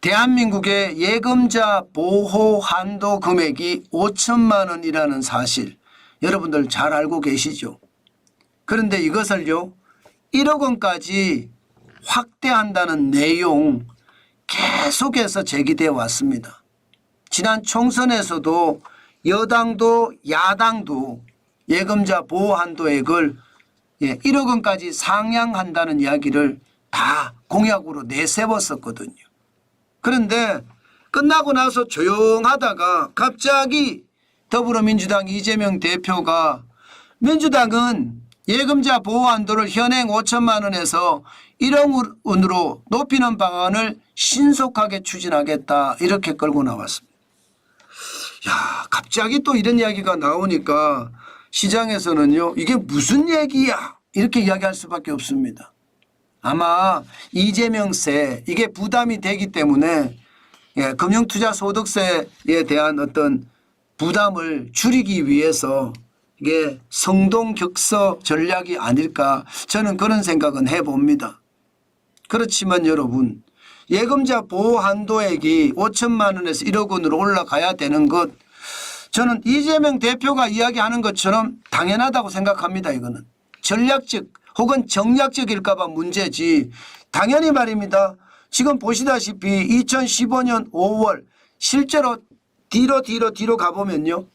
대한민국의 예금자 보호 한도 금액이 5천만 원이라는 사실 여러분들 잘 알고 계시죠? 그런데 이것을요 1억 원까지 확대한다는 내용 계속해서 제기되어 왔습니다. 지난 총선에서도 여당도 야당도 예금자 보호 한도액을 1억 원까지 상향한다는 이야기를 다 공약으로 내세웠었거든요. 그런데 끝나고 나서 조용하다가 갑자기 더불어민주당 이재명 대표가 민주당은 예금자 보호 한도를 현행 5천만 원에서 1억 원으로 높이는 방안을 신속하게 추진하겠다 이렇게 끌고 나왔습니다. 야, 갑자기 또 이런 이야기가 나오니까 시장에서는요 이게 무슨 얘기야 이렇게 이야기할 수밖에 없습니다. 아마 이재명세 이게 부담이 되기 때문에 금융투자소득세에 대한 어떤 부담을 줄이기 위해서 이게 성동격서 전략이 아닐까 저는 그런 생각은 해봅니다. 그렇지만 여러분 예금자 보호 한도액이 5천만 원에서 1억 원으로 올라가야 되는 것 저는 이재명 대표가 이야기하는 것처럼 당연하다고 생각합니다. 이거는 전략적 혹은 정략적일까 봐 문제지 당연히 말입니다. 지금 보시다시피 2015년 5월 실제로 뒤로 가보면요.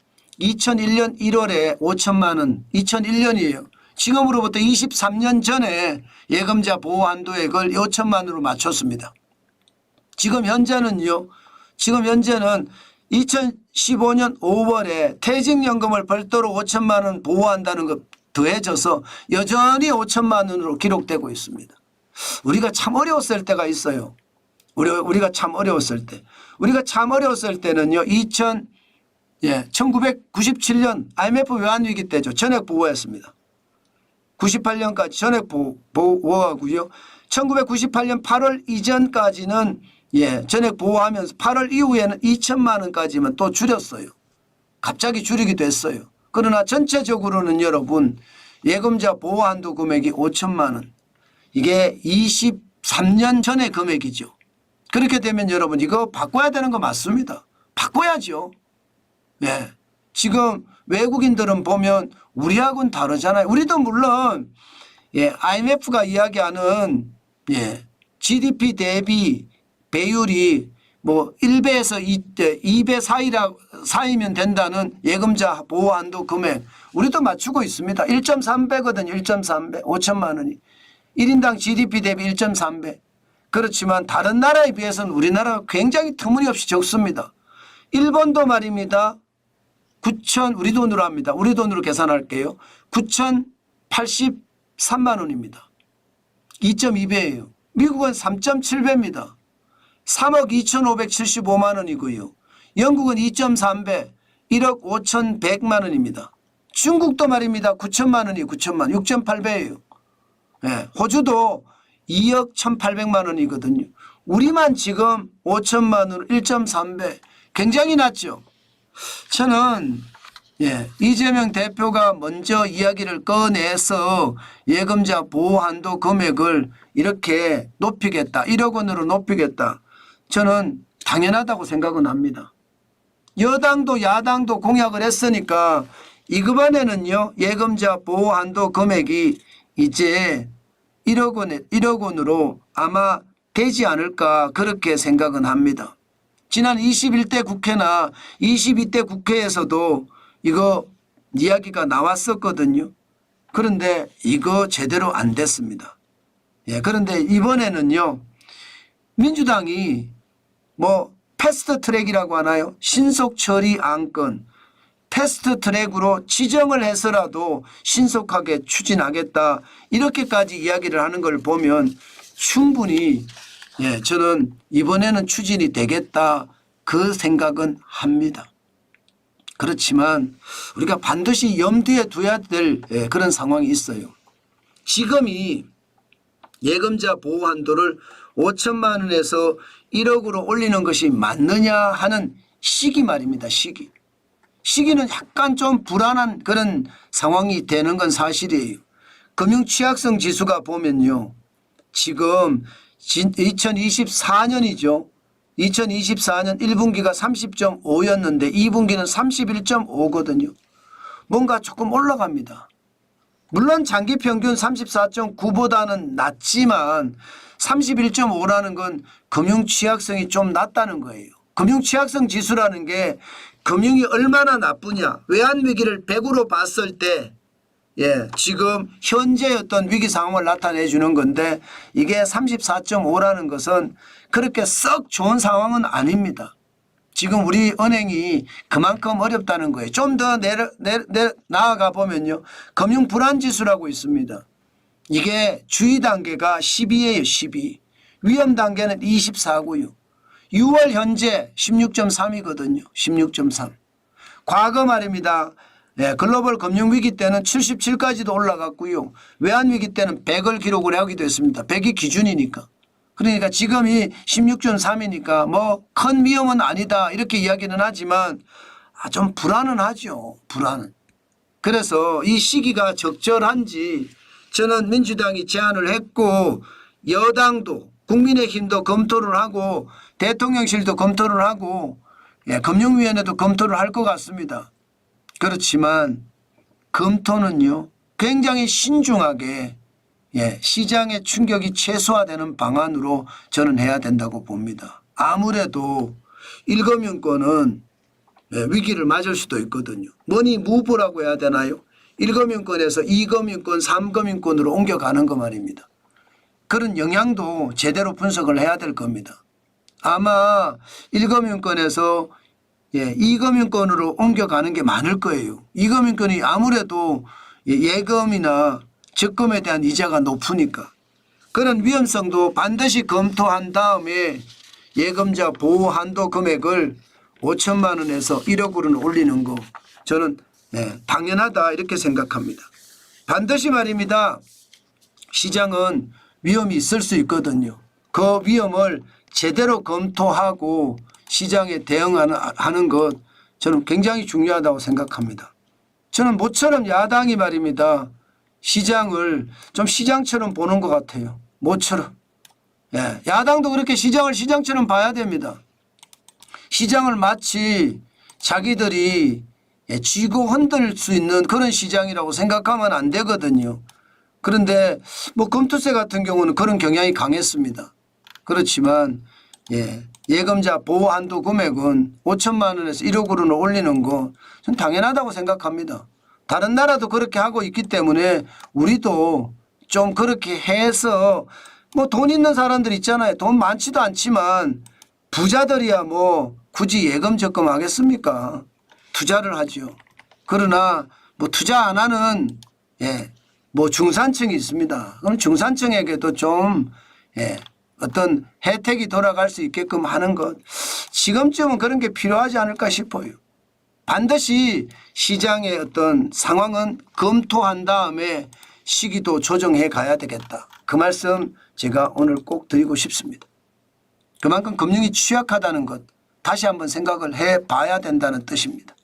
2001년 1월에 5천만 원 2001년이에요. 지금으로부터 23년 전에 예금자 보호 한도액을 5천만 원으로 맞췄습니다. 지금 현재는요. 지금 현재는 2015년 5월에 퇴직연금을 별도로 5천만 원 보호한다는 것 더해져서 여전히 5천만 원으로 기록되고 있습니다. 우리가 참 어려웠을 때가 있어요. 우리가 참 어려웠을 때. 우리가 참 어려웠을 때는요. 1997년 IMF 외환위기 때죠. 전액 보호했습니다. 98년까지 전액 보호하고요. 1998년 8월 이전까지는 전액 보호하면서 8월 이후에는 2천만 원까지만 또 줄였어요. 갑자기 줄이기도 했어요. 그러나 전체적으로는 여러분 예금자 보호 한도 금액이 5천만 원. 이게 23년 전의 금액이죠. 그렇게 되면 여러분 이거 바꿔야 되는 거 맞습니다. 바꿔야죠. 지금 외국인들은 보면 우리하고는 다르잖아요. 우리도 물론 IMF가 이야기하는 GDP 대비 배율이 뭐 1배에서 2배 사이면 된다는 예금자 보호 한도 금액 우리도 맞추고 있습니다. 1.3배거든요. 1.3배 5천만 원이 1인당 GDP 대비 1.3배. 그렇지만 다른 나라에 비해서는 우리나라가 굉장히 터무니없이 적습니다. 일본도 말입니다. 9천 우리 돈으로 합니다. 우리 돈으로 계산할게요. 9,083만 원입니다. 2.2배예요. 미국은 3.7배입니다. 3억 2,575만 원이고요. 영국은 2.3배 1억 5,100만 원입니다. 중국도 말입니다. 9천만 원이에요. 9천만 6.8배예요. 호주도 2억 1,800만 원이거든요. 우리만 지금 5천만 원 1.3배 굉장히 낮죠. 저는 이재명 대표가 먼저 이야기를 꺼내서 예금자 보호 한도 금액을 이렇게 높이겠다. 1억 원으로 높이겠다. 저는 당연하다고 생각은 합니다. 여당도 야당도 공약을 했으니까 이번에는요. 예금자 보호 한도 금액이 이제 1억 원으로 아마 되지 않을까 그렇게 생각은 합니다. 지난 21대 국회나 22대 국회에서도 이거 이야기가 나왔었거든요. 그런데 이거 제대로 안 됐습니다. 그런데 이번에는요. 민주당이 뭐 패스트 트랙이라고 하나요? 신속 처리 안건 패스트 트랙으로 지정을 해서라도 신속하게 추진하겠다. 이렇게까지 이야기를 하는 걸 보면 충분히 저는 이번에는 추진이 되겠다. 그 생각은 합니다. 그렇지만 우리가 반드시 염두에 둬야 될 그런 상황이 있어요. 지금이 예금자 보호 한도를 5천만 원에서 1억으로 올리는 것이 맞느냐 하는 시기 말입니다. 시기는 약간 좀 불안한 그런 상황이 되는 건 사실이에요. 금융 취약성 지수가 보면요. 지금 2024년이죠. 2024년 1분기가 30.5였는데 2분기는 31.5거든요. 뭔가 조금 올라갑니다. 물론 장기 평균 34.9보다는 낮지만 31.5라는 건 금융 취약성이 좀 낮다는 거예요. 금융 취약성 지수라는 게 금융이 얼마나 나쁘냐. 외환위기를 100으로 봤을 때 지금 현재 어떤 위기 상황을 나타내 주는 건데 이게 34.5라는 것은 그렇게 썩 좋은 상황은 아닙니다. 지금 우리 은행이 그만큼 어렵다는 거예요. 좀 더 나아가 보면요. 금융 불안 지수라고 있습니다. 이게 주의 단계가 12예요. 12. 위험 단계는 24고요. 6월 현재 16.3이거든요. 16.3. 과거 말입니다. 글로벌 금융위기 때는 77까지도 올라갔고요. 외환위기 때는 100을 기록을 하기도 했습니다. 100이 기준이니까. 그러니까 지금이 16.3이니까 뭐 큰 위험은 아니다 이렇게 이야기는 하지만 좀 불안은 하죠. 불안은. 그래서 이 시기가 적절한지 저는 민주당이 제안을 했고 여당도 국민의힘도 검토를 하고 대통령실도 검토를 하고 금융위원회도 검토를 할 것 같습니다. 그렇지만 검토는요 굉장히 신중하게 시장의 충격이 최소화되는 방안으로 저는 해야 된다고 봅니다. 아무래도 1금융권은 위기를 맞을 수도 있거든요. 머니 무브라고 해야 되나요? 1금융권에서 2금융권, 3금융권으로 옮겨가는 거 말입니다. 그런 영향도 제대로 분석을 해야 될 겁니다. 아마 1금융권에서 2금융권으로 옮겨가는 게 많을 거예요. 2금융권이 아무래도 예금이나 적금에 대한 이자가 높으니까 그런 위험성도 반드시 검토한 다음에 예금자 보호 한도 금액을 5천만 원에서 1억 원으로 올리는 거 저는 당연하다 이렇게 생각합니다. 반드시 말입니다. 시장은 위험이 있을 수 있거든요. 그 위험을 제대로 검토하고 시장에 대응하는 것 저는 굉장히 중요하다고 생각합니다. 저는 모처럼 야당이 말입니다. 시장을 좀 시장처럼 보는 것 같아요. 모처럼. 야당도 그렇게 시장을 시장처럼 봐야 됩니다. 시장을 마치 자기들이 쥐고 흔들 수 있는 그런 시장이라고 생각하면 안 되거든요. 그런데 뭐 검투세 같은 경우는 그런 경향이 강했습니다. 그렇지만 예금자 보호 한도 금액은 5천만 원에서 1억 원으로 올리는 거 저는 당연하다고 생각합니다. 다른 나라도 그렇게 하고 있기 때문에 우리도 좀 그렇게 해서 뭐 돈 있는 사람들 있잖아요. 돈 많지도 않지만 부자들이야 뭐 굳이 예금 적금 하겠습니까? 투자를 하죠. 그러나 뭐 투자 안 하는 뭐 중산층이 있습니다. 그럼 중산층에게도 좀 어떤 혜택이 돌아갈 수 있게끔 하는 것 지금쯤은 그런 게 필요하지 않을까 싶어요. 반드시 시장의 어떤 상황은 검토한 다음에 시기도 조정해 가야 되겠다. 그 말씀 제가 오늘 꼭 드리고 싶습니다. 그만큼 금융이 취약하다는 것 다시 한번 생각을 해 봐야 된다는 뜻입니다.